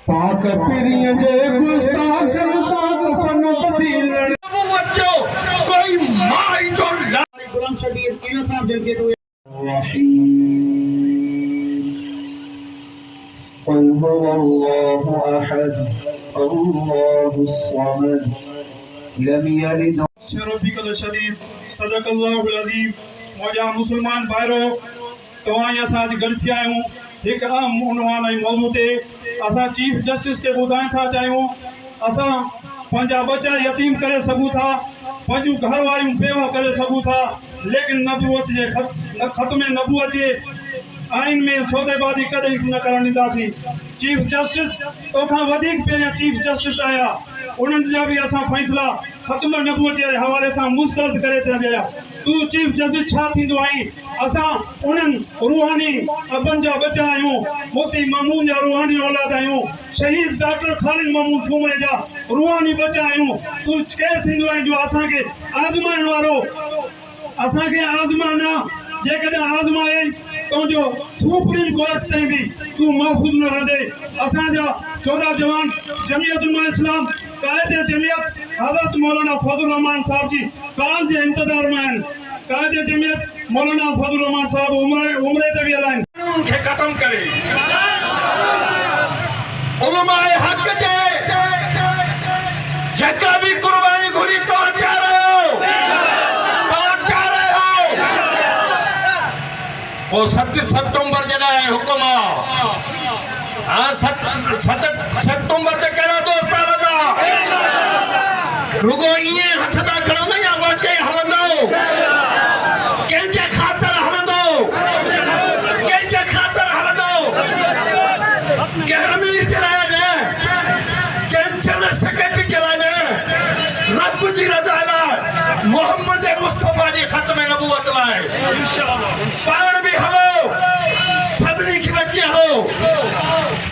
पाक पिरिय जे गुस्ताख साथ फन बदील बच्चों कोई माई जो गुलाम शबीर किन साहब दिल के तो قل هو الله احد الله الصمد لم يلد शरफिकल शदीद सदकल्लाहुल अज़ीम मौजा मुसलमान भाइरो तवां असां अॼु गॾु थिया आहियूं हिकु अहम उनवान ऐं मौज़ू ते असां चीफ जस्टिस खे ॿुधाइण था चाहियूं असां पंहिंजा बच्चा यतीम करे सघूं था पंहिंजूं घर वारियूं बेवा करे सघूं था लेकिन नबूअत जे ख़त्म नबूअत जे आइन में सौदेबाज़ी कॾहिं न करणु ॾींदासीं चीफ जस्टिस तोखां वधीक पहिरियां चीफ जस्टिस आया उन्हनि जा बि असां फ़ैसिला ख़त्म नबूअत जे हवाले सां मुस्तरद करे था विया तूं चीफ जस्टिस छा थींदो आहीं असां उन्हनि रूहानी अबनि जा बचा आहियूं मोती मामून जा रूहानी औलाद आहियूं शहीद डॉक्टर ख़ालिद महमूद सूमरे जा रूहानी बचा आहियूं तूं केरु थींदो आहीं जो असांखे आज़माइण वारो असांखे आज़माना जेकॾहिं आज़माए तुंहिंजो सुप्रीम कोर्ट ताईं बि तूं महफ़ूज़ न रहंदे असांजा 14 जवान जमीयत उलमा इस्लाम कायदे जमीयत हज़रत मौलाना फज़लुर रहमान साहब जी काल जे इंतज़ार में आहिनि कायदे जमीयत मौलाना फज़लुर रहमान साहब उमरे ते वियल आहिनि कानून खे ख़त्म करे उलमाए हक़ जे जेका भी कुर्बानी घुरी तव्हां क्या रहे हो 7 सितंबर जॾहिं हुकुम हाँ 7 सितंबर ते कहिड़ा दोस्त हलंदा रुगो ईअं हथ था खणंदा या वाकई हलंदो कंहिंजे ख़ातिर हलंदो कंहिंजे ख़ातिर हलंदो कंहिं अमीर जे लाइ न कंहिं चंद सेक्रेटरी जे लाइ न रब जी रज़ा लाइ मोहम्मद मुस्तफ़ा जी ख़त्म नबूवत लाइ पाण बि हलो सभिनी खे बची हलो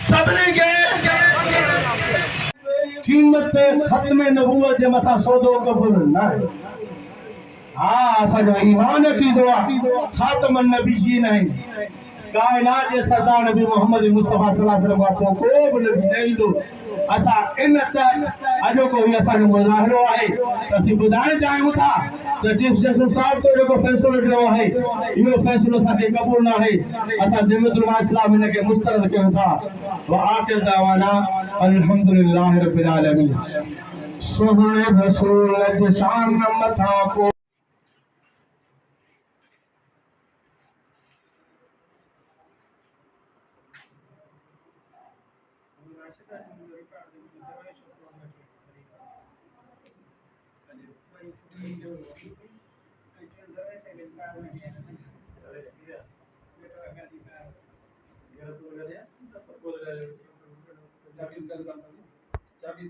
सभिनी खे कीमत ख़त्म नबूवत जे मथा सौदो क़बूल न आहे हाँ असांजो ईमान अक़ीदो आहे ख़ातम नबीयीन आहिनि कायनात जे सरदार नबी मोहम्मद मुस्तफ़ा सल्लल्लाहु अलैहि वसल्लम को बि नबी न ईंदो असां इन त अॼोको ही असांजो मुज़ाहिरो आहे त असीं ॿुधाइण चाहियूं था त चीफ जस्टिस साहब तो जेको फ़ैसिलो ॾिनो आहे इहो फ़ैसिलो असांखे क़बूल न आहे असां जमीयत उलमा इस्लाम हिन खे मुस्तरद कयूं था व आख़िर दावाना अल्हम्दुलिल्लाहि रब्बिल आलमीन सुभाणे रसूल जी शान मथा को चाबी